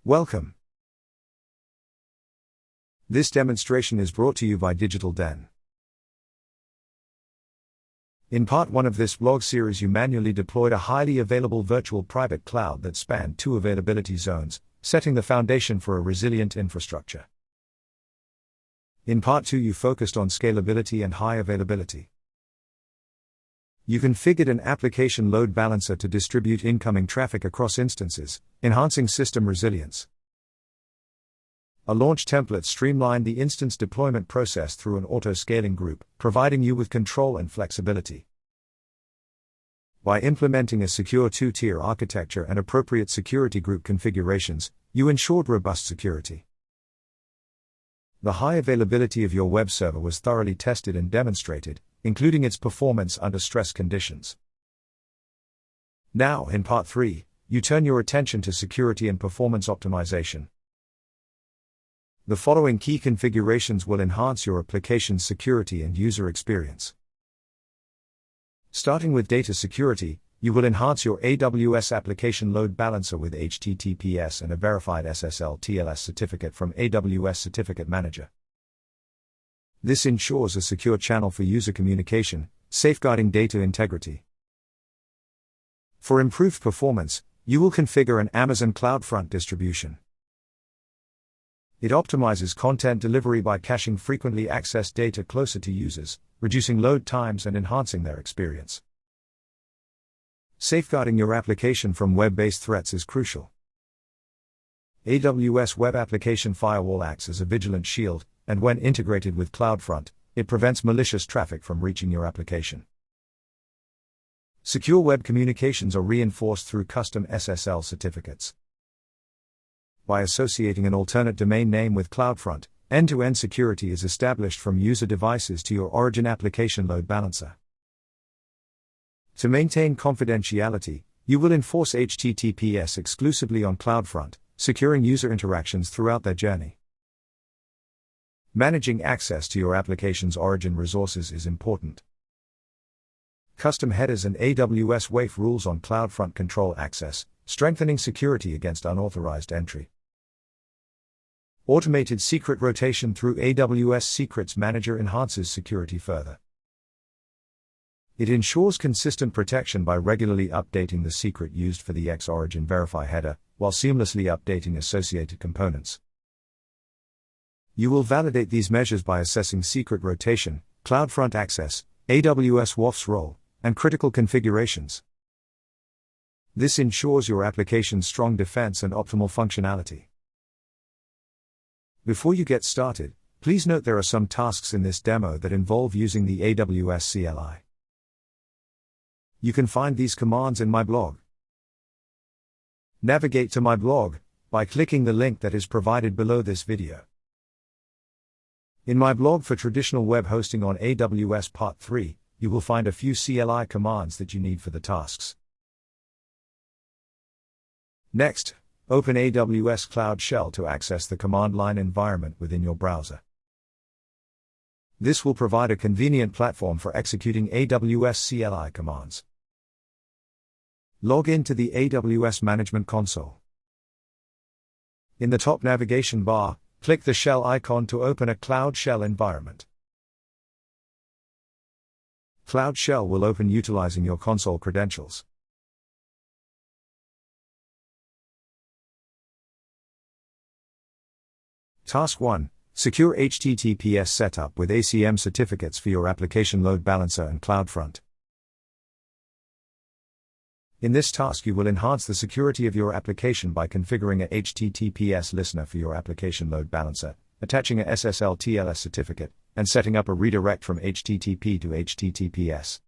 Welcome. This demonstration is brought to you by Digital Den. In part 1 of this blog series, you manually deployed a highly available virtual private cloud that spanned 2 availability zones, setting the foundation for a resilient infrastructure. In part 2, you focused on scalability and high availability. You configured an application load balancer to distribute incoming traffic across instances, enhancing system resilience. A launch template streamlined the instance deployment process through an auto-scaling group, providing you with control and flexibility. By implementing a secure 2-tier architecture and appropriate security group configurations, you ensured robust security. The high availability of your web server was thoroughly tested and demonstrated, including its performance under stress conditions. Now, in part 3, you turn your attention to security and performance optimization. The following key configurations will enhance your application's security and user experience. Starting with data security, you will enhance your AWS application load balancer with HTTPS and a verified SSL/TLS certificate from AWS Certificate Manager. This ensures a secure channel for user communication, safeguarding data integrity. For improved performance, you will configure an Amazon CloudFront distribution. It optimizes content delivery by caching frequently accessed data closer to users, reducing load times and enhancing their experience. Safeguarding your application from web-based threats is crucial. AWS Web Application Firewall acts as a vigilant shield, and when integrated with CloudFront, it prevents malicious traffic from reaching your application. Secure web communications are reinforced through custom SSL certificates. By associating an alternate domain name with CloudFront, end-to-end security is established from user devices to your origin application load balancer. To maintain confidentiality, you will enforce HTTPS exclusively on CloudFront, securing user interactions throughout their journey. Managing access to your application's origin resources is important. Custom headers and AWS WAF rules on CloudFront control access, strengthening security against unauthorized entry. Automated secret rotation through AWS Secrets Manager enhances security further. It ensures consistent protection by regularly updating the secret used for the X-Origin Verify header, while seamlessly updating associated components. You will validate these measures by assessing secret rotation, CloudFront access, AWS WAF's role, and critical configurations. This ensures your application's strong defense and optimal functionality. Before you get started, please note there are some tasks in this demo that involve using the AWS CLI. You can find these commands in my blog. Navigate to my blog by clicking the link that is provided below this video. In my blog for traditional web hosting on AWS Part 3, you will find a few CLI commands that you need for the tasks. Next, open AWS CloudShell to access the command line environment within your browser. This will provide a convenient platform for executing AWS CLI commands. Log in to the AWS Management Console. In the top navigation bar, click the shell icon to open a CloudShell environment. CloudShell will open utilizing your console credentials. Task 1. Secure HTTPS setup with ACM certificates for your application load balancer and CloudFront. In this task, you will enhance the security of your application by configuring a HTTPS listener for your application load balancer, attaching a SSL/TLS certificate, and setting up a redirect from HTTP to HTTPS.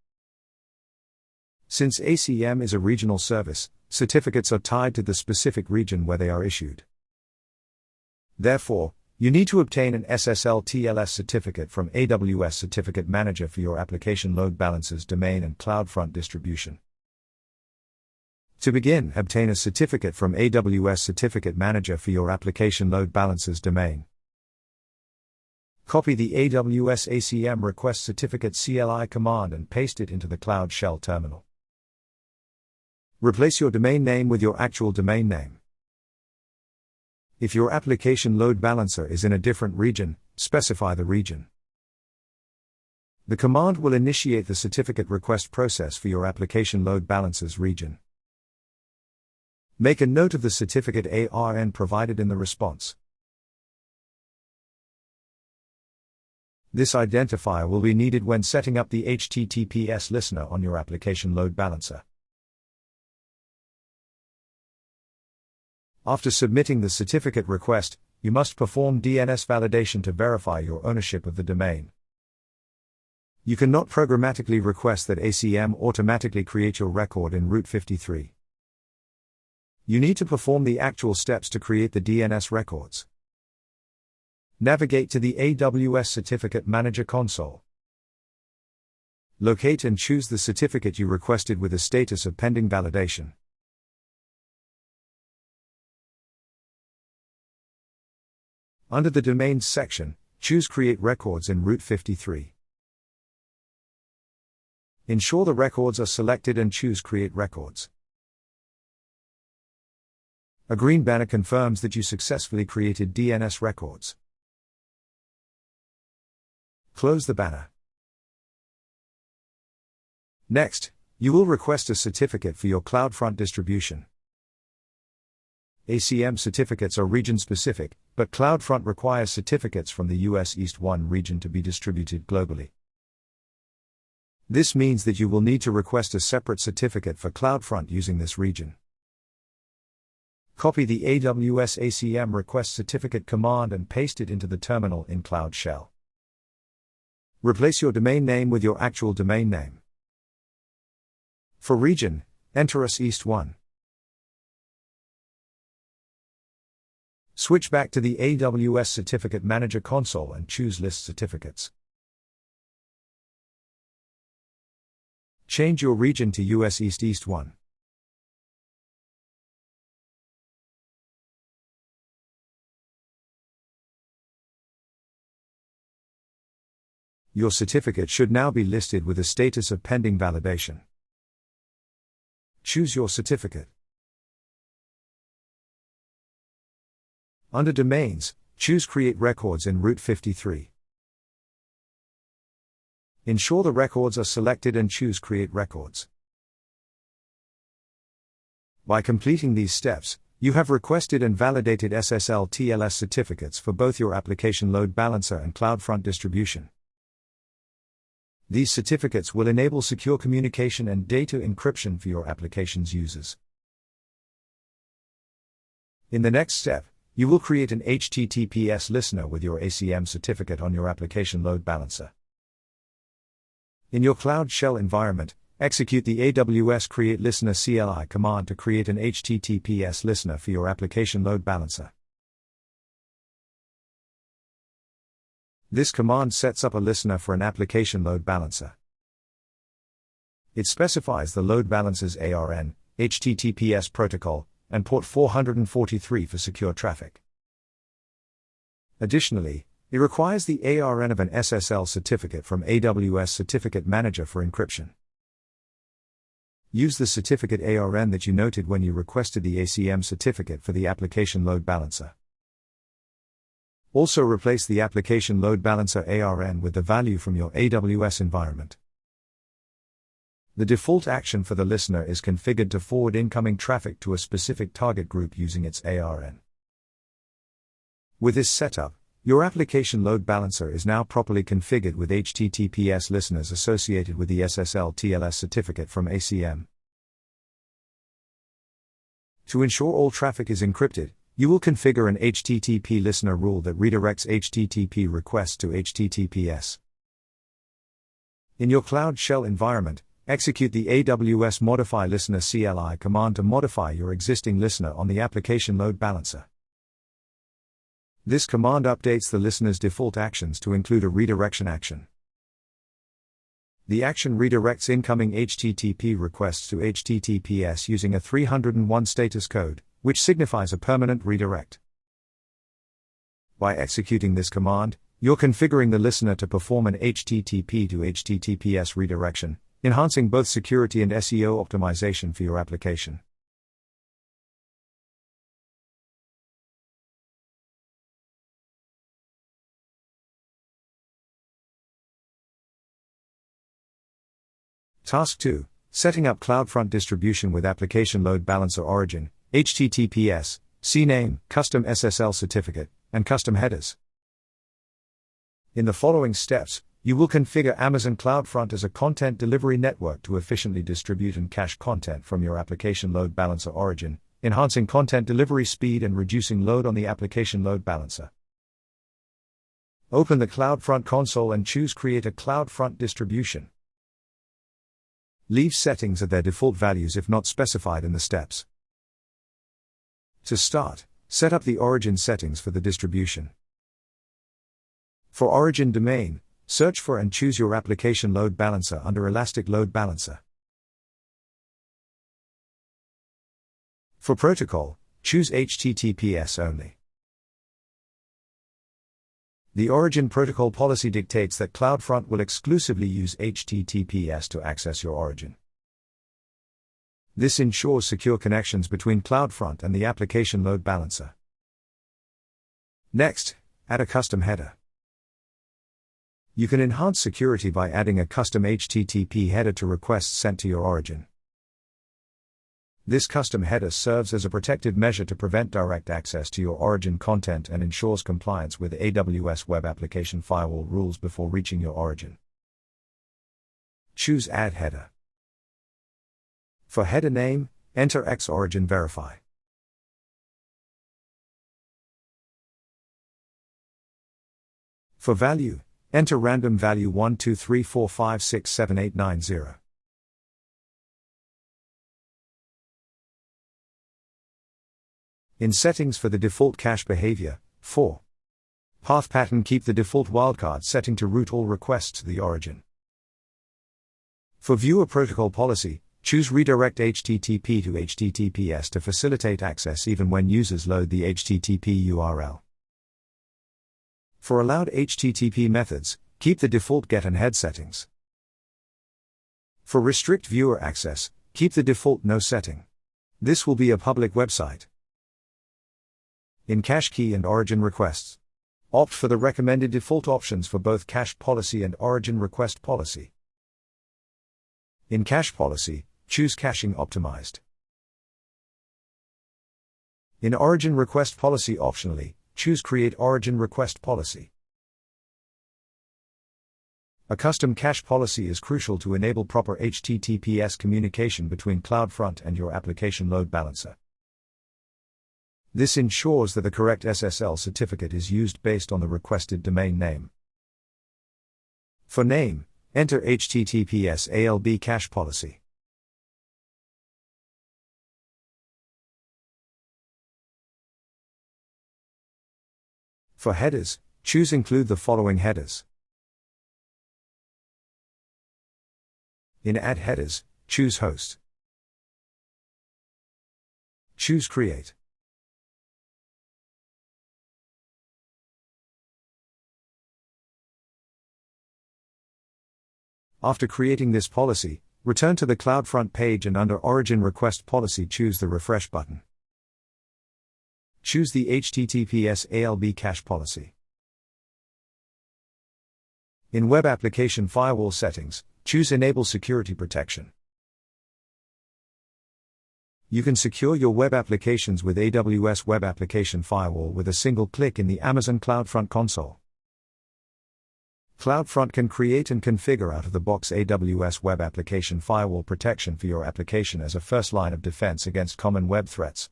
Since ACM is a regional service, certificates are tied to the specific region where they are issued. Therefore, you need to obtain an SSL/TLS certificate from AWS Certificate Manager for your application load balancer's domain and CloudFront distribution. To begin, obtain a certificate from AWS Certificate Manager for your application load balancer's domain. Copy the AWS ACM request certificate CLI command and paste it into the CloudShell terminal. Replace your domain name with your actual domain name. If your application load balancer is in a different region, specify the region. The command will initiate the certificate request process for your application load balancer's region. Make a note of the certificate ARN provided in the response. This identifier will be needed when setting up the HTTPS listener on your application load balancer. After submitting the certificate request, you must perform DNS validation to verify your ownership of the domain. You cannot programmatically request that ACM automatically create your record in Route 53. You need to perform the actual steps to create the DNS records. Navigate to the AWS Certificate Manager console. Locate and choose the certificate you requested with a status of pending validation. Under the Domains section, choose Create Records in Route 53. Ensure the records are selected and choose Create Records. A green banner confirms that you successfully created DNS records. Close the banner. Next, you will request a certificate for your CloudFront distribution. ACM certificates are region-specific, but CloudFront requires certificates from the US East 1 region to be distributed globally. This means that you will need to request a separate certificate for CloudFront using this region. Copy the AWS ACM request certificate command and paste it into the terminal in CloudShell. Replace your domain name with your actual domain name. For region, enter US East 1. Switch back to the AWS Certificate Manager console and choose List Certificates. Change your region to US East 1. Your certificate should now be listed with a status of pending validation. Choose your certificate. Under Domains, choose Create Records in Route 53. Ensure the records are selected and choose Create Records. By completing these steps, you have requested and validated SSL/TLS certificates for both your application load balancer and CloudFront distribution. These certificates will enable secure communication and data encryption for your application's users. In the next step, you will create an HTTPS listener with your ACM certificate on your application load balancer. In your CloudShell environment, execute the AWS Create Listener CLI command to create an HTTPS listener for your application load balancer. This command sets up a listener for an application load balancer. It specifies the load balancer's ARN, HTTPS protocol, and port 443 for secure traffic. Additionally, it requires the ARN of an SSL certificate from AWS Certificate Manager for encryption. Use the certificate ARN that you noted when you requested the ACM certificate for the application load balancer. Also replace the application load balancer ARN with the value from your AWS environment. The default action for the listener is configured to forward incoming traffic to a specific target group using its ARN. With this setup, your application load balancer is now properly configured with HTTPS listeners associated with the SSL/TLS certificate from ACM. To ensure all traffic is encrypted, you will configure an HTTP listener rule that redirects HTTP requests to HTTPS. In your CloudShell environment, execute the AWS Modify Listener CLI command to modify your existing listener on the application load balancer. This command updates the listener's default actions to include a redirection action. The action redirects incoming HTTP requests to HTTPS using a 301 status code, which signifies a permanent redirect. By executing this command, you're configuring the listener to perform an HTTP to HTTPS redirection, enhancing both security and SEO optimization for your application. Task 2. Setting up CloudFront Distribution with Application Load Balancer Origin, HTTPS, CNAME, Custom SSL Certificate, and Custom Headers. In the following steps, you will configure Amazon CloudFront as a content delivery network to efficiently distribute and cache content from your Application Load Balancer Origin, enhancing content delivery speed and reducing load on the Application Load Balancer. Open the CloudFront console and choose Create a CloudFront Distribution. Leave settings at their default values if not specified in the steps. To start, set up the origin settings for the distribution. For origin domain, search for and choose your application load balancer under Elastic Load Balancer. For protocol, choose HTTPS only. The origin protocol policy dictates that CloudFront will exclusively use HTTPS to access your origin. This ensures secure connections between CloudFront and the application load balancer. Next, add a custom header. You can enhance security by adding a custom HTTP header to requests sent to your origin. This custom header serves as a protective measure to prevent direct access to your origin content and ensures compliance with AWS Web Application Firewall rules before reaching your origin. Choose Add Header. For header name, enter X-Origin Verify. For value, enter random value 1234567890. In settings for the default cache behavior, for path pattern, keep the default wildcard setting to route all requests to the origin. For viewer protocol policy, choose redirect HTTP to HTTPS to facilitate access even when users load the HTTP URL. For allowed HTTP methods, keep the default get and head settings. For restrict viewer access, keep the default no setting. This will be a public website. In cache key and origin requests, opt for the recommended default options for both cache policy and origin request policy. In cache policy, choose caching optimized. In origin request policy, optionally, choose create origin request policy. A custom cache policy is crucial to enable proper HTTPS communication between CloudFront and your application load balancer. This ensures that the correct SSL certificate is used based on the requested domain name. For name, enter HTTPS ALB cache policy. For headers, choose include the following headers. In Add Headers, choose Host. Choose Create. After creating this policy, return to the CloudFront page and under Origin Request Policy choose the Refresh button. Choose the HTTPS ALB cache policy. In Web Application Firewall settings, choose Enable Security Protection. You can secure your web applications with AWS Web Application Firewall with a single click in the Amazon CloudFront console. CloudFront can create and configure out-of-the-box AWS Web Application Firewall protection for your application as a first line of defense against common web threats.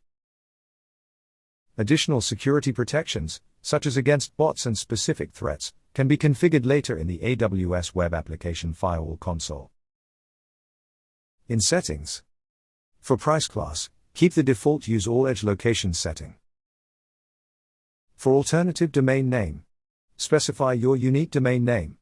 Additional security protections, such as against bots and specific threats, can be configured later in the AWS Web Application Firewall console. In Settings, for price class, keep the default Use All Edge Locations setting. For alternative domain name, specify your unique domain name.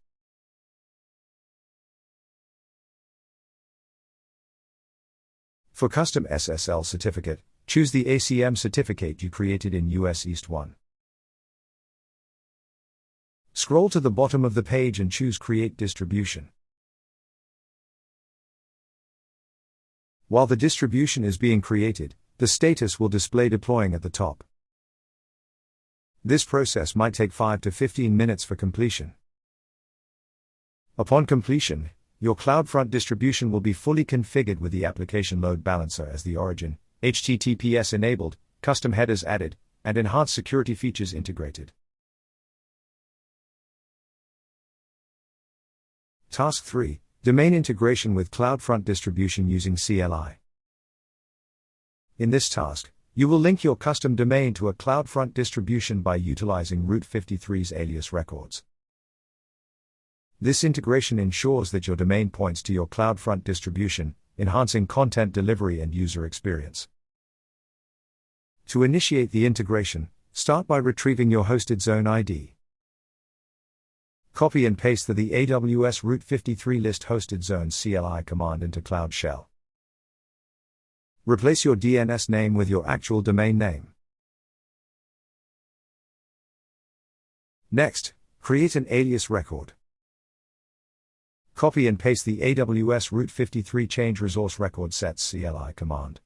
For custom SSL certificate, choose the ACM certificate you created in US East 1. Scroll to the bottom of the page and choose Create Distribution. While the distribution is being created, the status will display deploying at the top. This process might take 5 to 15 minutes for completion. Upon completion, Your CloudFront distribution will be fully configured with the application load balancer as the origin, HTTPS enabled, custom headers added, and enhanced security features integrated. Task 3. Domain integration with CloudFront distribution using CLI. In this task, you will link your custom domain to a CloudFront distribution by utilizing Route 53's alias records. This integration ensures that your domain points to your CloudFront distribution, enhancing content delivery and user experience. To initiate the integration, start by retrieving your hosted zone ID. Copy and paste the AWS Route 53 list hosted zones CLI command into CloudShell. Replace your DNS name with your actual domain name. Next, create an alias record. Copy and paste the AWS Route 53 change resource record sets CLI command.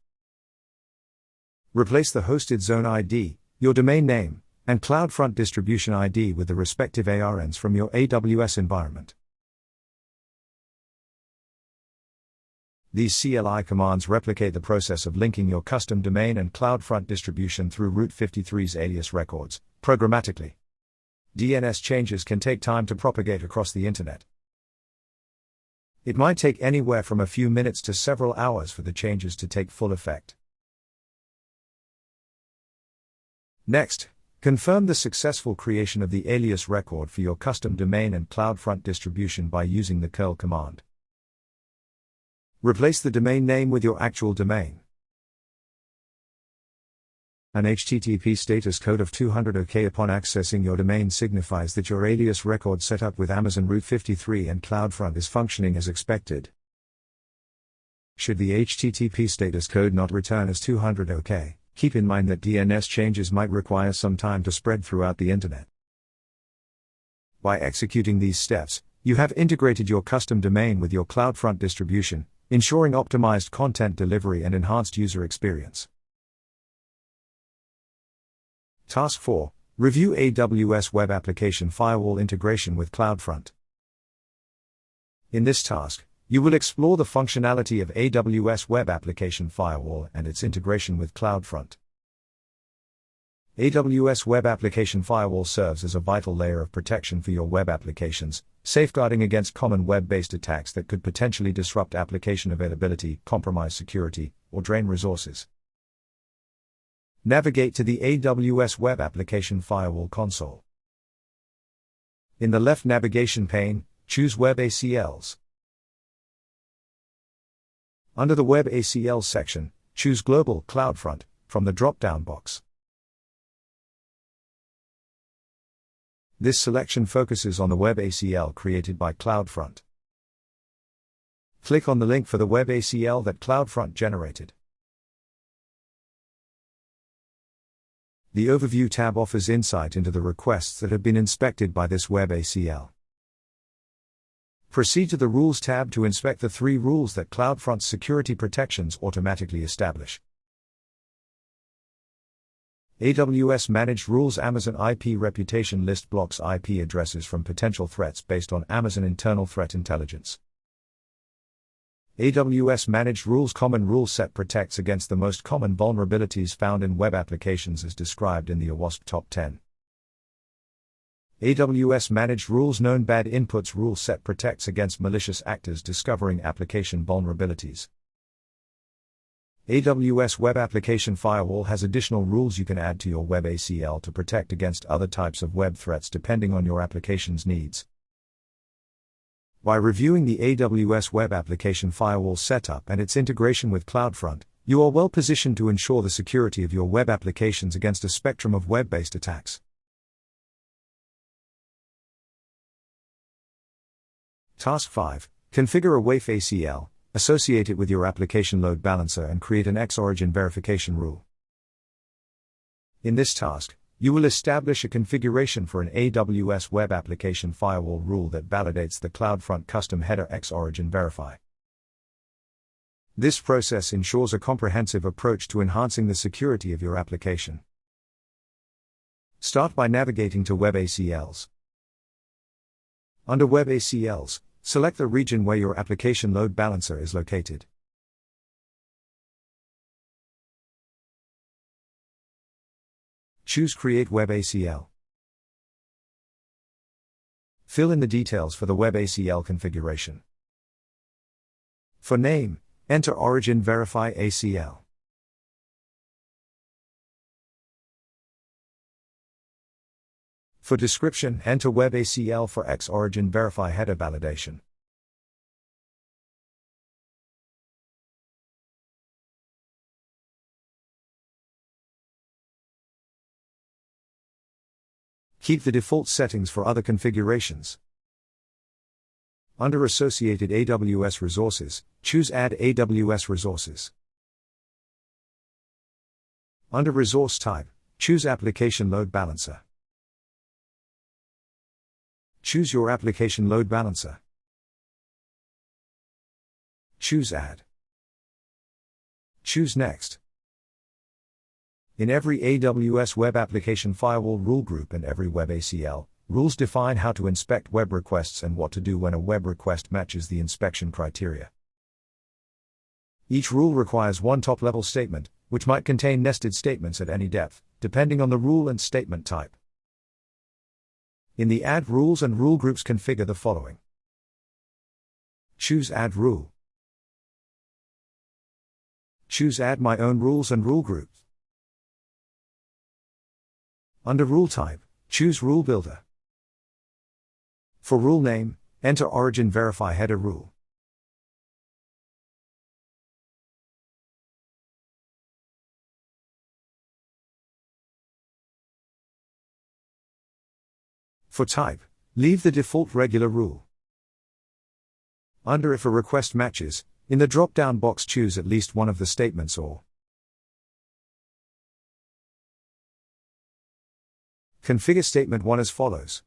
Replace the hosted zone ID, your domain name, and CloudFront distribution ID with the respective ARNs from your AWS environment. These CLI commands replicate the process of linking your custom domain and CloudFront distribution through Route 53's alias records, programmatically. DNS changes can take time to propagate across the internet. It might take anywhere from a few minutes to several hours for the changes to take full effect. Next, confirm the successful creation of the alias record for your custom domain and CloudFront distribution by using the curl command. Replace the domain name with your actual domain. An HTTP status code of 200 OK upon accessing your domain signifies that your alias record setup with Amazon Route 53 and CloudFront is functioning as expected. Should the HTTP status code not return as 200 OK, keep in mind that DNS changes might require some time to spread throughout the internet. By executing these steps, you have integrated your custom domain with your CloudFront distribution, ensuring optimized content delivery and enhanced user experience. Task 4. Review AWS Web Application Firewall integration with CloudFront. In this task, you will explore the functionality of AWS Web Application Firewall and its integration with CloudFront. AWS Web Application Firewall serves as a vital layer of protection for your web applications, safeguarding against common web-based attacks that could potentially disrupt application availability, compromise security, or drain resources. Navigate to the AWS Web Application Firewall console. In the left navigation pane, choose Web ACLs. Under the Web ACL section, choose Global CloudFront from the drop-down box. This selection focuses on the Web ACL created by CloudFront. Click on the link for the Web ACL that CloudFront generated. The Overview tab offers insight into the requests that have been inspected by this Web ACL. Proceed to the Rules tab to inspect the 3 rules that CloudFront's security protections automatically establish. AWS Managed Rules Amazon IP Reputation List blocks IP addresses from potential threats based on Amazon internal threat intelligence. AWS Managed Rules Common Rule Set protects against the most common vulnerabilities found in web applications as described in the AWSP Top 10. AWS Managed Rules Known Bad Inputs Rule Set protects against malicious actors discovering application vulnerabilities. AWS Web Application Firewall has additional rules you can add to your Web ACL to protect against other types of web threats depending on your application's needs. By reviewing the AWS Web Application Firewall setup and its integration with CloudFront, you are well positioned to ensure the security of your web applications against a spectrum of web-based attacks. Task 5. Configure a WAF ACL, associate it with your application load balancer and create an X-origin verification rule. In this task, you will establish a configuration for an AWS Web Application Firewall rule that validates the CloudFront custom header X-origin verify. This process ensures a comprehensive approach to enhancing the security of your application. Start by navigating to Web ACLs. Under Web ACLs, Select the region where your application load balancer is located. Choose Create Web ACL. Fill in the details for the Web ACL configuration. For name, enter Origin Verify ACL. For description, enter Web ACL for X Origin Verify header validation. Keep the default settings for other configurations. Under Associated AWS Resources, choose Add AWS Resources. Under Resource Type, choose Application Load Balancer. Choose your application load balancer. Choose Add. Choose Next. In every AWS Web Application Firewall rule group and every Web ACL, rules define how to inspect web requests and what to do when a web request matches the inspection criteria. Each rule requires one top-level statement, which might contain nested statements at any depth, depending on the rule and statement type. In the Add Rules and Rule Groups, configure the following. Choose Add Rule. Choose Add My Own Rules and Rule Groups. Under Rule Type, choose Rule Builder. For rule name, enter Origin Verify header rule. For type, leave the default regular rule. Under If a request matches, in the drop-down box choose at least one of the statements or configure statement 1 as follows.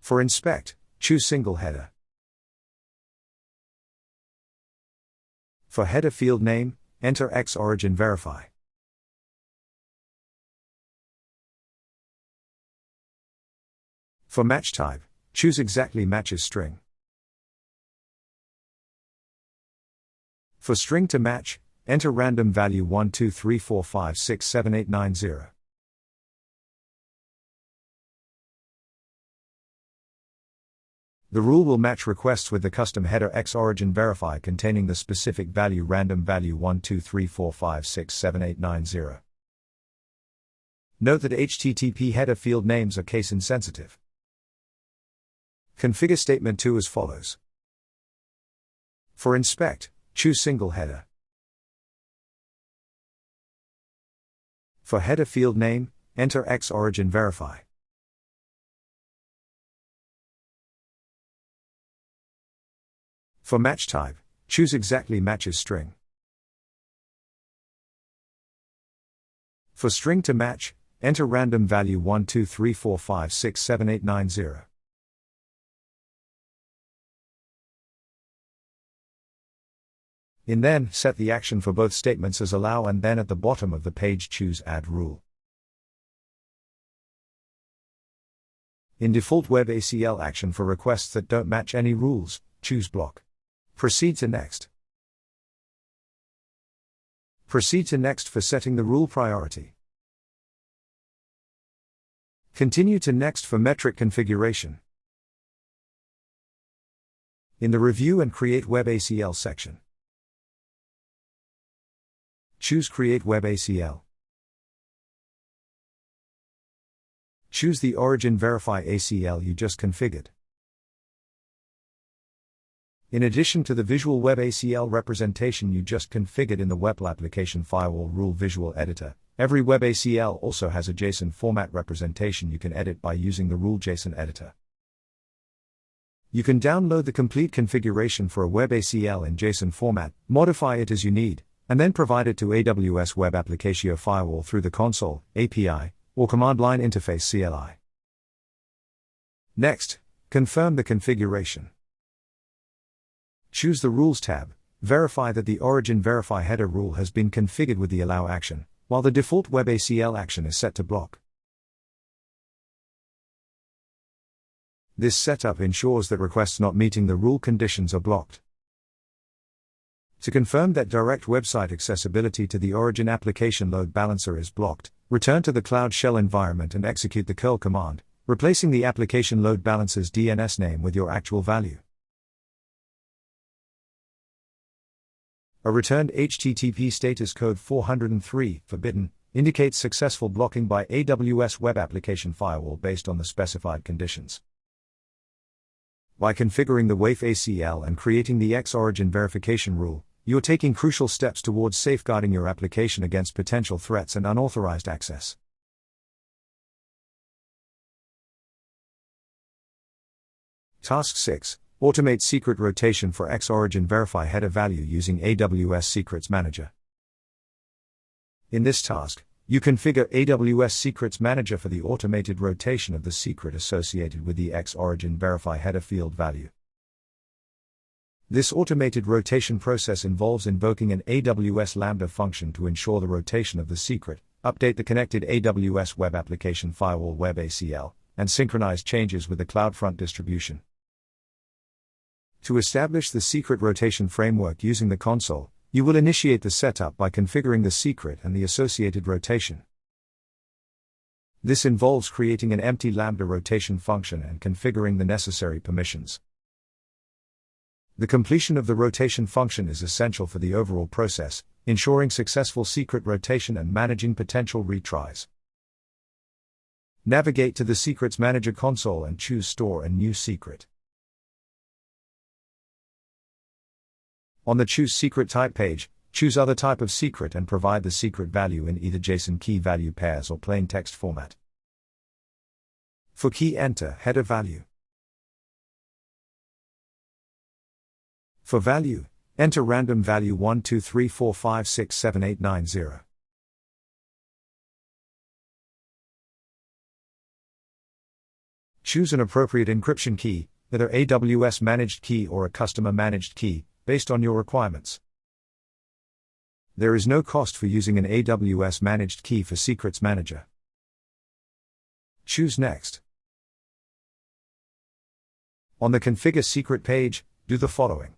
For inspect, choose single header. For header field name, enter X Origin Verify. For match type, choose exactly matches string. For string to match, enter random value 1234567890. The rule will match requests with the custom header X Origin Verify containing the specific value random value 1234567890. Note that HTTP header field names are case insensitive. Configure statement 2 as follows. For inspect, choose single header. For header field name, enter X Origin Verify. For match type, choose exactly matches string. For string to match, enter random value 1234567890. In then, set the action for both statements as allow and then at the bottom of the page choose Add Rule. In default Web ACL action for requests that don't match any rules, choose Block. Proceed to Next. Proceed to Next for setting the rule priority. Continue to Next for metric configuration. In the Review and Create Web ACL section, choose Create Web ACL. Choose the Origin Verify ACL you just configured. In addition to the visual Web ACL representation you just configured in the Web Application Firewall Rule Visual Editor, every Web ACL also has a JSON format representation you can edit by using the Rule JSON Editor. You can download the complete configuration for a Web ACL in JSON format, modify it as you need, and then provide it to AWS Web Application Firewall through the console, API, or command line interface CLI. Next, confirm the configuration. Choose the Rules tab, verify that the Origin Verify header rule has been configured with the Allow action, while the default Web ACL action is set to Block. This setup ensures that requests not meeting the rule conditions are blocked. To confirm that direct website accessibility to the origin application load balancer is blocked, return to the CloudShell environment and execute the curl command, replacing the application load balancer's DNS name with your actual value. A returned HTTP status code 403 forbidden indicates successful blocking by AWS Web Application Firewall based on the specified conditions. By configuring the WAF ACL and creating the X-origin verification rule, you're taking crucial steps towards safeguarding your application against potential threats and unauthorized access. Task 6. Automate secret rotation for X-origin verify header value using AWS Secrets Manager. In this task, you configure AWS Secrets Manager for the automated rotation of the secret associated with the X-origin verify header field value. This automated rotation process involves invoking an AWS Lambda function to ensure the rotation of the secret, update the connected AWS Web Application Firewall Web ACL, and synchronize changes with the CloudFront Distribution. To establish the secret rotation framework using the console, you will initiate the setup by configuring the secret and the associated rotation. This involves creating an empty Lambda rotation function and configuring the necessary permissions. The completion of the rotation function is essential for the overall process, ensuring successful secret rotation and managing potential retries. Navigate to the Secrets Manager console and choose Store a New Secret. On the Choose Secret Type page, choose Other Type of Secret and provide the secret value in either JSON key value pairs or plain text format. For key, enter header value. For value, enter random value 1234567890. Choose an appropriate encryption key, either AWS managed key or a customer managed key, based on your requirements. There is no cost for using an AWS managed key for Secrets Manager. Choose Next. On the Configure Secret page, do the following.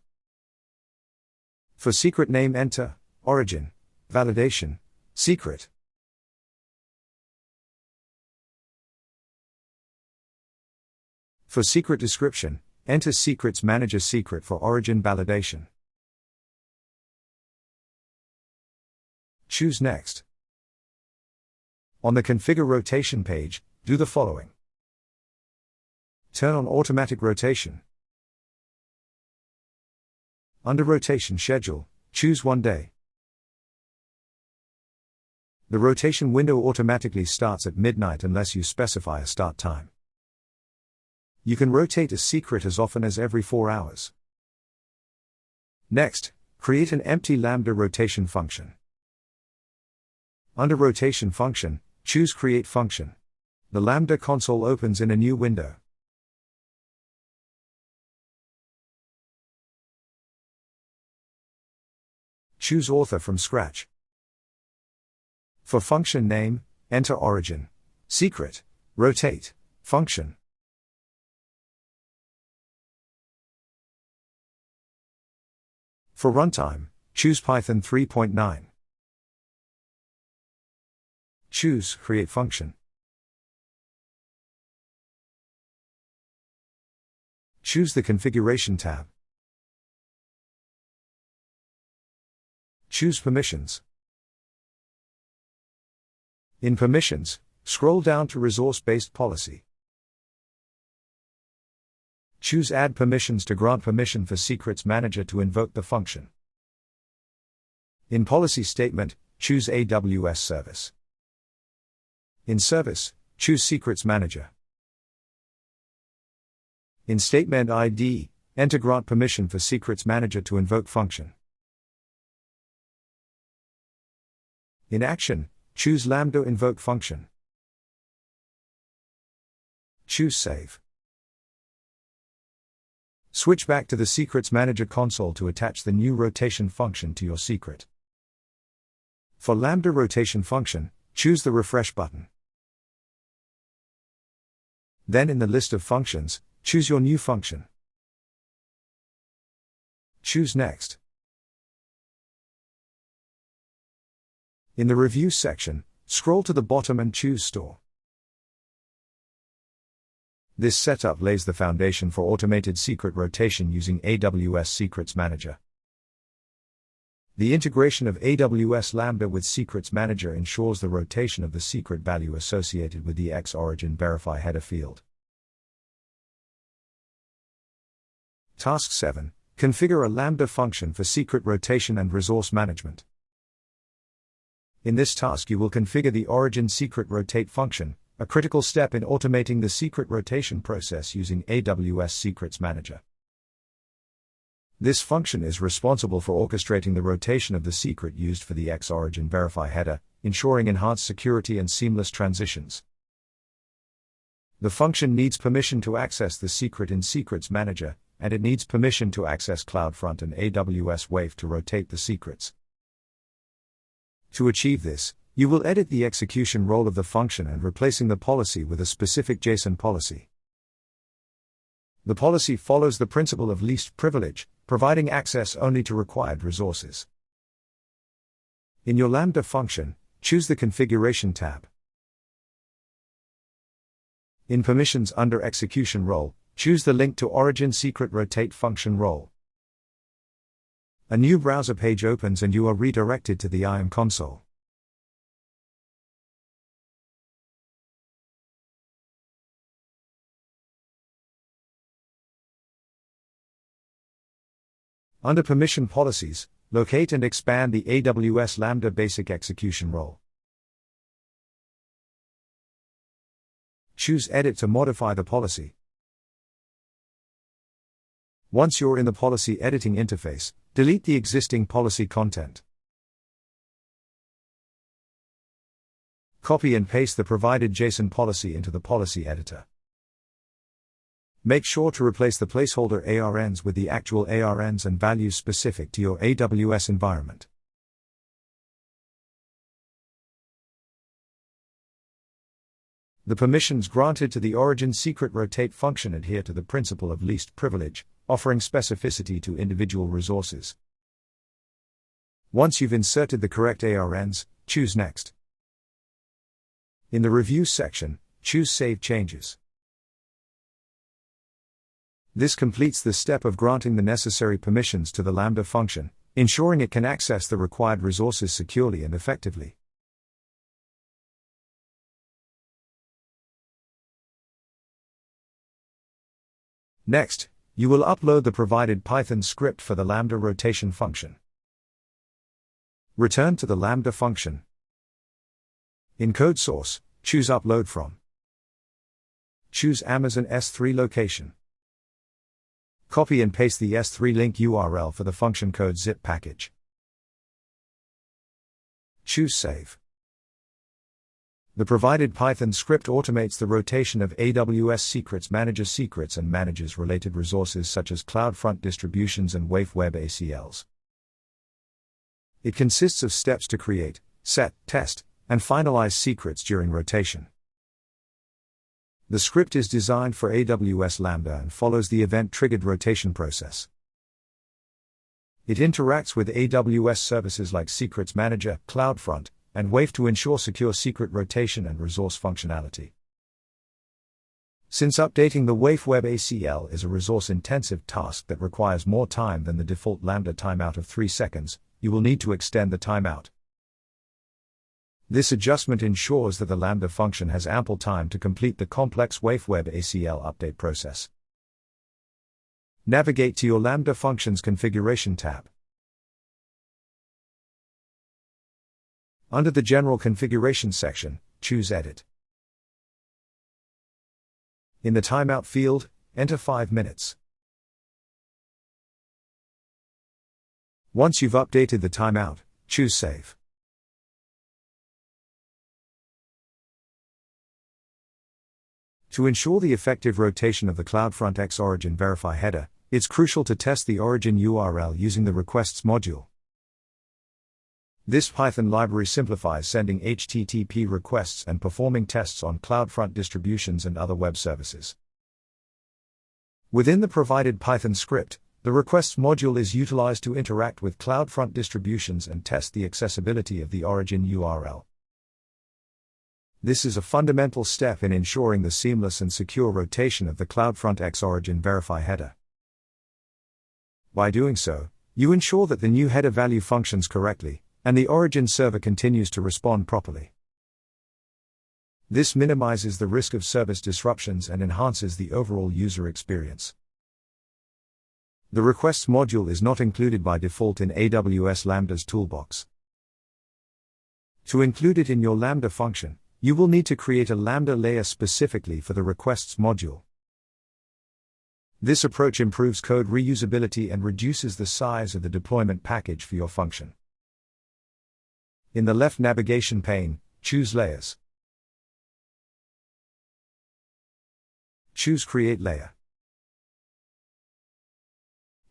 For secret name, enter origin, validation, secret. For secret description, enter Secrets Manager secret for origin validation. Choose Next. On the Configure Rotation page, do the following. Turn on automatic rotation. Under Rotation Schedule, choose 1 day. The rotation window automatically starts at midnight unless you specify a start time. You can rotate a secret as often as every 4 hours. Next, create an empty Lambda rotation function. Under Rotation Function, choose Create Function. The Lambda console opens in a new window. Choose Author from scratch. For function name, enter origin, secret, rotate, function. For runtime, choose Python 3.9. Choose Create Function. Choose the Configuration tab. Choose Permissions. In Permissions, scroll down to Resource-Based Policy. Choose Add Permissions to grant permission for Secrets Manager to invoke the function. In Policy Statement, choose AWS Service. In Service, choose Secrets Manager. In Statement ID, enter grant permission for Secrets Manager to invoke function. In Action, choose Lambda invoke function. Choose Save. Switch back to the Secrets Manager console to attach the new rotation function to your secret. For Lambda rotation function, choose the Refresh button. Then in the list of functions, Choose your new function. Choose Next. In the Review section, scroll to the bottom and choose Store. This setup lays the foundation for automated secret rotation using AWS Secrets Manager. The integration of AWS Lambda with Secrets Manager ensures the rotation of the secret value associated with the X-Origin Verify header field. Task 7. Configure a Lambda function for secret rotation and resource management. In this task you will configure the Origin Secret Rotate function, a critical step in automating the secret rotation process using AWS Secrets Manager. This function is responsible for orchestrating the rotation of the secret used for the X-Origin Verify header, ensuring enhanced security and seamless transitions. The function needs permission to access the secret in Secrets Manager, and it needs permission to access CloudFront and AWS WAF to rotate the secrets. To achieve this, you will edit the execution role of the function and replacing the policy with a specific JSON policy. The policy follows the principle of least privilege, providing access only to required resources. In your Lambda function, choose the Configuration tab. In Permissions under Execution role, choose the link to Origin Secret Rotate function role. A new browser page opens and you are redirected to the IAM console. Under Permission Policies, locate and expand the AWS Lambda Basic Execution role. Choose Edit to modify the policy. Once you're in the policy editing interface, delete the existing policy content. Copy and paste the provided JSON policy into the policy editor. Make sure to replace the placeholder ARNs with the actual ARNs and values specific to your AWS environment. The permissions granted to the Origin Secret Rotate function adhere to the principle of least privilege, offering specificity to individual resources. Once you've inserted the correct ARNs, choose Next. In the Review section, choose Save Changes. This completes the step of granting the necessary permissions to the Lambda function, ensuring it can access the required resources securely and effectively. Next, you will upload the provided Python script for the Lambda rotation function. Return to the Lambda function. In Code Source, choose Upload From. Choose Amazon S3 location. Copy and paste the S3 link URL for the function code zip package. Choose Save. The provided Python script automates the rotation of AWS Secrets Manager secrets and manages related resources such as CloudFront Distributions and WAF ACLs. It consists of steps to create, set, test, and finalize secrets during rotation. The script is designed for AWS Lambda and follows the event-triggered rotation process. It interacts with AWS services like Secrets Manager, CloudFront, and WAF to ensure secure secret rotation and resource functionality. Since updating the WAF ACL is a resource-intensive task that requires more time than the default Lambda timeout of 3 seconds, you will need to extend the timeout. This adjustment ensures that the Lambda function has ample time to complete the complex WAF ACL update process. Navigate to your Lambda Functions Configuration tab. Under the General Configuration section, choose Edit. In the Timeout field, enter 5 minutes. Once you've updated the timeout, choose Save. To ensure the effective rotation of the CloudFront X-Origin Verify header, it's crucial to test the origin URL using the Requests module. This Python library simplifies sending HTTP requests and performing tests on CloudFront distributions and other web services. Within the provided Python script, the requests module is utilized to interact with CloudFront distributions and test the accessibility of the origin URL. This is a fundamental step in ensuring the seamless and secure rotation of the CloudFront X origin verify header. By doing so, you ensure that the new header value functions correctly, and the origin server continues to respond properly. This minimizes the risk of service disruptions and enhances the overall user experience. The requests module is not included by default in AWS Lambda's toolbox. To include it in your Lambda function, you will need to create a Lambda layer specifically for the requests module. This approach improves code reusability and reduces the size of the deployment package for your function. In the left navigation pane, choose Layers. Choose Create Layer.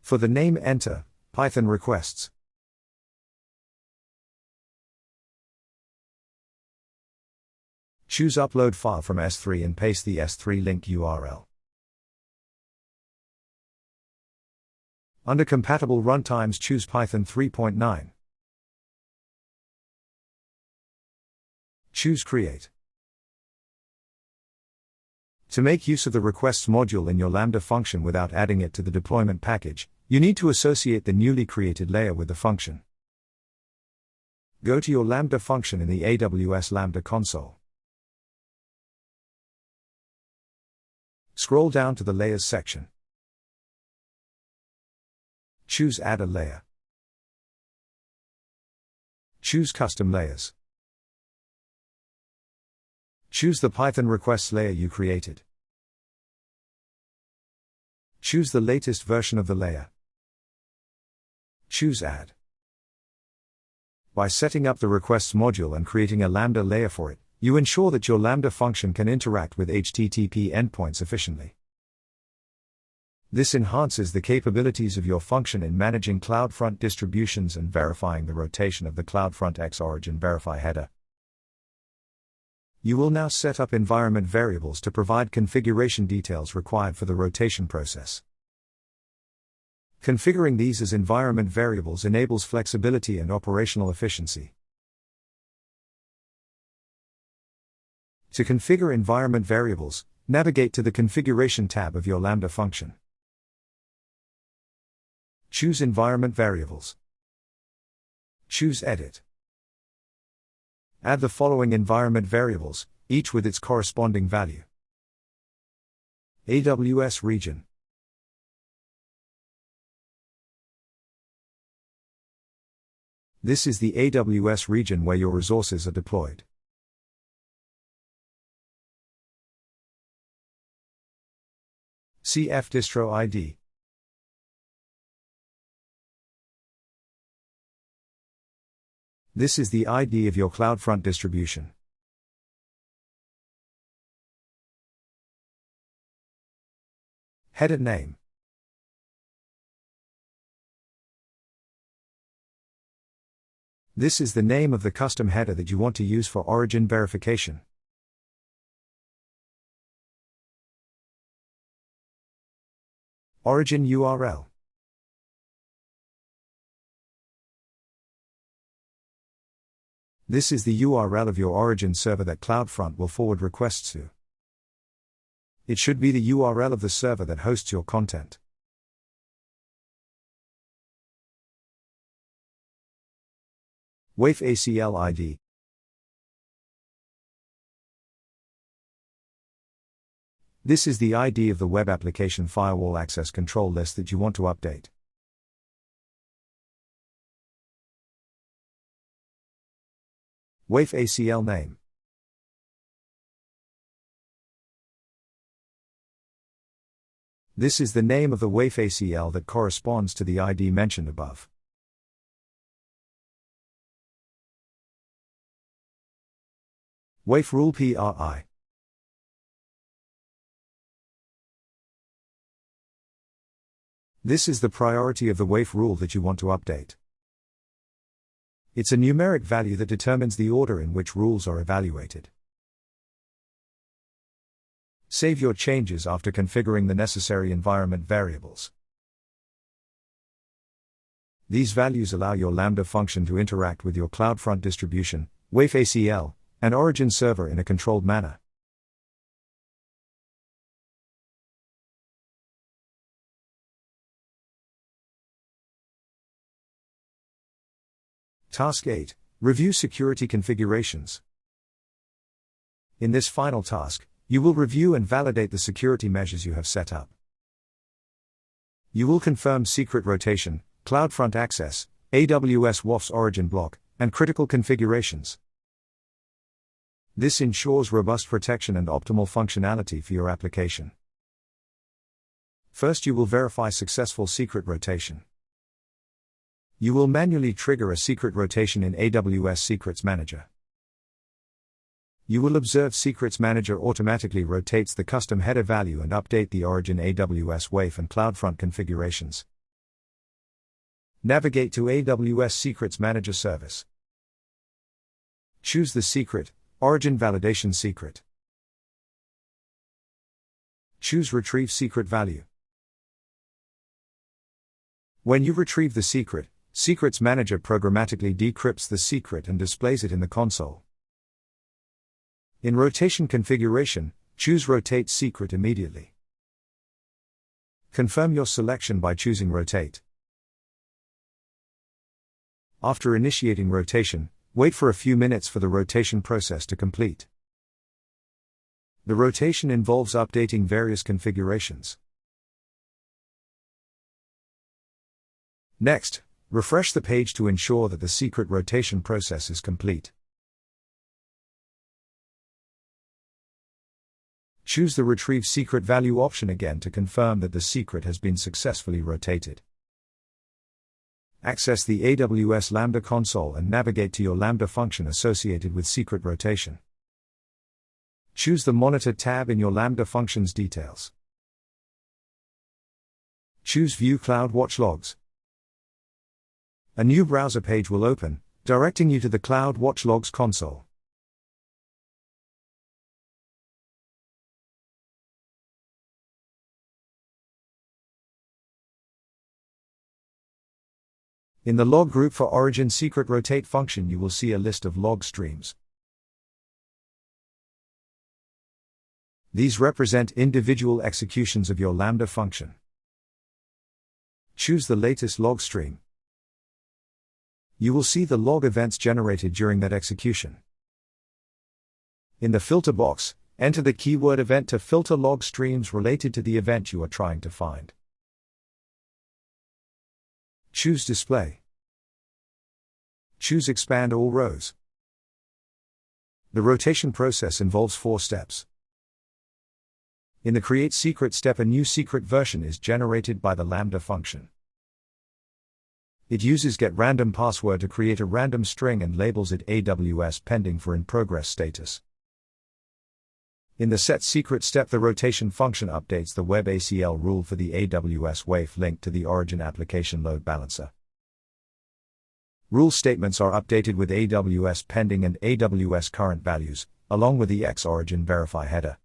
For the name, enter Python requests. Choose Upload File from S3 and paste the S3 link URL. Under Compatible Runtimes, choose Python 3.9. Choose Create. To make use of the requests module in your Lambda function without adding it to the deployment package, you need to associate the newly created layer with the function. Go to your Lambda function in the AWS Lambda console. Scroll down to the Layers section. Choose Add a Layer. Choose Custom Layers. Choose the Python requests layer you created. Choose the latest version of the layer. Choose Add. By setting up the requests module and creating a Lambda layer for it, you ensure that your Lambda function can interact with HTTP endpoints efficiently. This enhances the capabilities of your function in managing CloudFront distributions and verifying the rotation of the CloudFront X origin verify header. You will now set up environment variables to provide configuration details required for the rotation process. Configuring these as environment variables enables flexibility and operational efficiency. To configure environment variables, navigate to the Configuration tab of your Lambda function. Choose Environment Variables. Choose Edit. Add the following environment variables, each with its corresponding value. AWS region. This is the AWS region where your resources are deployed. CF distro ID. This is the ID of your CloudFront distribution. Header name. This is the name of the custom header that you want to use for origin verification. Origin URL. This is the URL of your origin server that CloudFront will forward requests to. It should be the URL of the server that hosts your content. WAF ACL ID. This is the ID of the web application firewall access control list that you want to update. WAF ACL name. This is the name of the WAF ACL that corresponds to the ID mentioned above. WAF rule PRI. This is the priority of the WAF rule that you want to update. It's a numeric value that determines the order in which rules are evaluated. Save your changes after configuring the necessary environment variables. These values allow your Lambda function to interact with your CloudFront distribution, WAF ACL, and origin server in a controlled manner. Task 8. Review security configurations. In this final task, you will review and validate the security measures you have set up. You will confirm secret rotation, CloudFront access, AWS WAF's origin block, and critical configurations. This ensures robust protection and optimal functionality for your application. First, you will verify successful secret rotation. You will manually trigger a secret rotation in AWS Secrets Manager. You will observe Secrets Manager automatically rotates the custom header value and update the origin AWS WAF and CloudFront configurations. Navigate to AWS Secrets Manager service. Choose the secret, origin validation secret. Choose retrieve secret value. When you retrieve the secret, Secrets Manager programmatically decrypts the secret and displays it in the console. In rotation configuration, choose Rotate Secret immediately. Confirm your selection by choosing Rotate. After initiating rotation, wait for a few minutes for the rotation process to complete. The rotation involves updating various configurations. Next, refresh the page to ensure that the secret rotation process is complete. Choose the Retrieve Secret Value option again to confirm that the secret has been successfully rotated. Access the AWS Lambda console and navigate to your Lambda function associated with secret rotation. Choose the Monitor tab in your Lambda functions details. Choose View CloudWatch Logs. A new browser page will open, directing you to the CloudWatch Logs console. In the log group for Origin Secret Rotate function, you will see a list of log streams. These represent individual executions of your Lambda function. Choose the latest log stream. You will see the log events generated during that execution. In the filter box, enter the keyword event to filter log streams related to the event you are trying to find. Choose Display. Choose Expand All Rows. The rotation process involves 4 steps. In the Create Secret step, a new secret version is generated by the Lambda function. It uses getRandomPassword to create a random string and labels it AWS pending for in progress status. In the Set Secret step, the rotation function updates the Web ACL rule for the AWS WAF linked to the origin application load balancer. Rule statements are updated with AWS pending and AWS current values, along with the X-Origin verify header.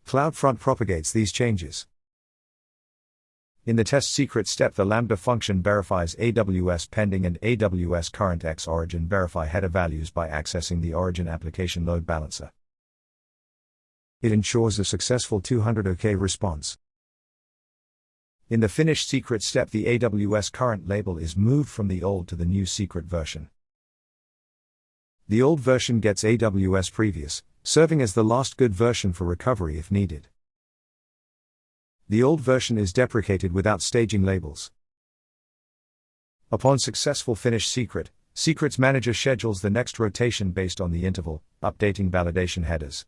CloudFront propagates these changes. In the Test Secret step, the Lambda function verifies AWS pending and AWS current X-Origin verify header values by accessing the origin application load balancer. It ensures a successful 200 OK response. In the Finish Secret step, the AWS current label is moved from the old to the new secret version. The old version gets AWS Previous, serving as the last good version for recovery if needed. The old version is deprecated without staging labels. Upon successful Finish Secret, Secrets Manager schedules the next rotation based on the interval, updating validation headers.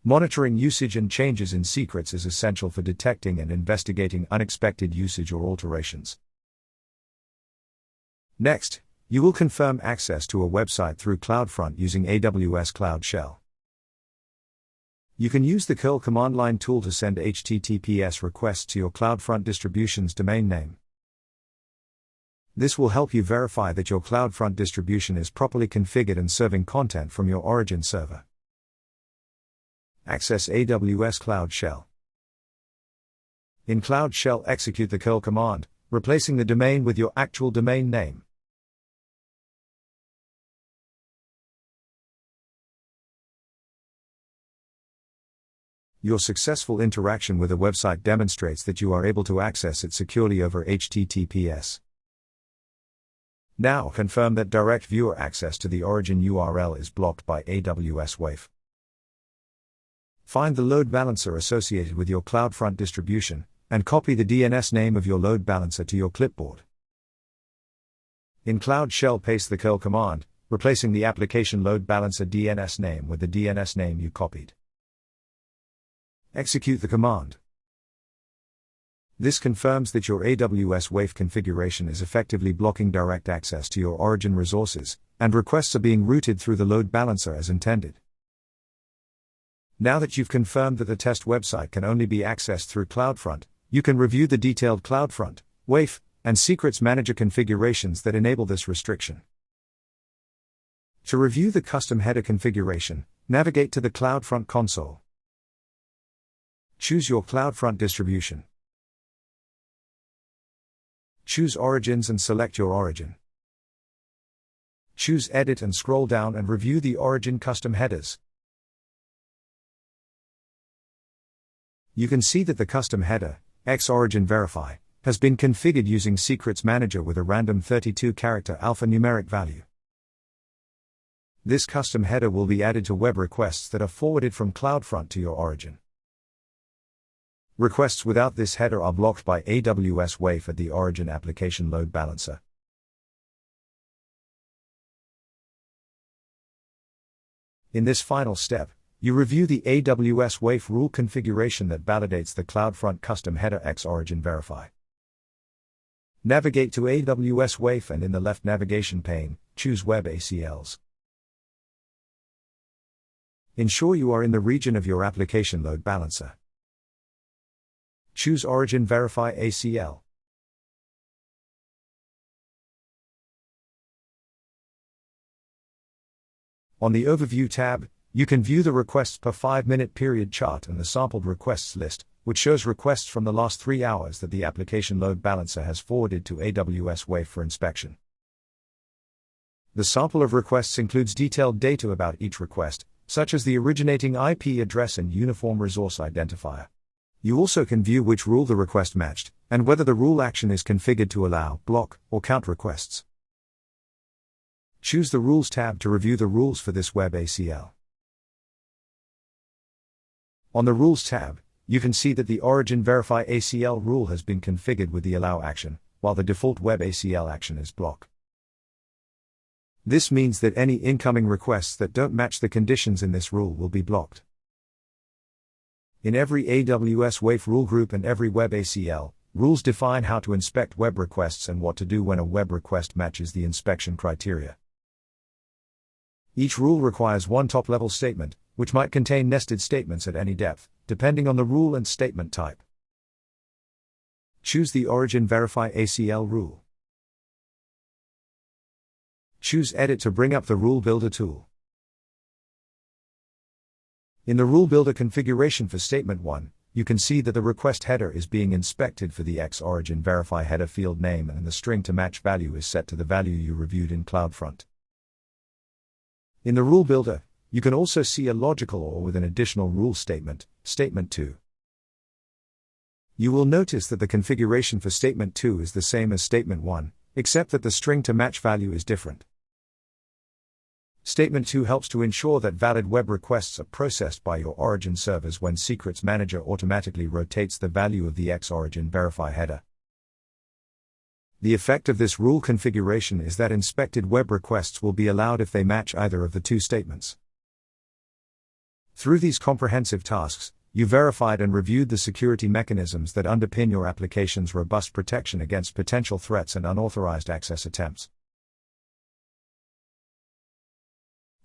Monitoring usage and changes in secrets is essential for detecting and investigating unexpected usage or alterations. Next, you will confirm access to a website through CloudFront using AWS CloudShell. You can use the curl command line tool to send HTTPS requests to your CloudFront distribution's domain name. This will help you verify that your CloudFront distribution is properly configured and serving content from your origin server. Access AWS CloudShell. In CloudShell, execute the curl command, replacing the domain with your actual domain name. Your successful interaction with a website demonstrates that you are able to access it securely over HTTPS. Now confirm that direct viewer access to the origin URL is blocked by AWS WAF. Find the load balancer associated with your CloudFront distribution, and copy the DNS name of your load balancer to your clipboard. In CloudShell, paste the curl command, replacing the application load balancer DNS name with the DNS name you copied. Execute the command. This confirms that your AWS WAF configuration is effectively blocking direct access to your origin resources, and requests are being routed through the load balancer as intended. Now that you've confirmed that the test website can only be accessed through CloudFront, you can review the detailed CloudFront, WAF, and Secrets Manager configurations that enable this restriction. To review the custom header configuration, navigate to the CloudFront console. Choose your CloudFront distribution. Choose Origins and select your origin. Choose Edit and scroll down and review the origin custom headers. You can see that the custom header, X-Origin Verify, has been configured using Secrets Manager with a random 32-character alphanumeric value. This custom header will be added to web requests that are forwarded from CloudFront to your origin. Requests without this header are blocked by AWS WAF at the origin application load balancer. In this final step, you review the AWS WAF rule configuration that validates the CloudFront custom header X-Origin Verify. Navigate to AWS WAF and in the left navigation pane, choose Web ACLs. Ensure you are in the region of your application load balancer. Choose Origin Verify ACL. On the Overview tab, you can view the requests per 5-minute period chart and the sampled requests list, which shows requests from the last 3 hours that the application load balancer has forwarded to AWS WAF for inspection. The sample of requests includes detailed data about each request, such as the originating IP address and uniform resource identifier. You also can view which rule the request matched, and whether the rule action is configured to allow, block, or count requests. Choose the Rules tab to review the rules for this Web ACL. On the Rules tab, you can see that the Origin Verify ACL rule has been configured with the Allow action, while the default Web ACL action is Block. This means that any incoming requests that don't match the conditions in this rule will be blocked. In every AWS WAF rule group and every Web ACL, rules define how to inspect web requests and what to do when a web request matches the inspection criteria. Each rule requires one top-level statement, which might contain nested statements at any depth, depending on the rule and statement type. Choose the Origin Verify ACL rule. Choose Edit to bring up the Rule Builder tool. In the Rule Builder configuration for Statement 1, you can see that the request header is being inspected for the X-Origin Verify header field name and the string to match value is set to the value you reviewed in CloudFront. In the Rule Builder, you can also see a logical OR with an additional rule statement, Statement 2. You will notice that the configuration for Statement 2 is the same as Statement 1, except that the string to match value is different. Statement 2 helps to ensure that valid web requests are processed by your origin servers when Secrets Manager automatically rotates the value of the X-Origin Verify header. The effect of this rule configuration is that inspected web requests will be allowed if they match either of the two statements. Through these comprehensive tasks, you verified and reviewed the security mechanisms that underpin your application's robust protection against potential threats and unauthorized access attempts.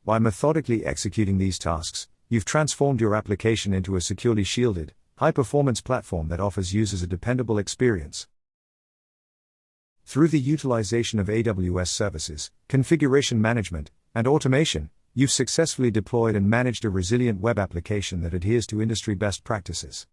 By methodically executing these tasks, you've transformed your application into a securely shielded, high-performance platform that offers users a dependable experience. Through the utilization of AWS services, configuration management, and automation, You've successfully deployed and managed a resilient web application that adheres to industry best practices.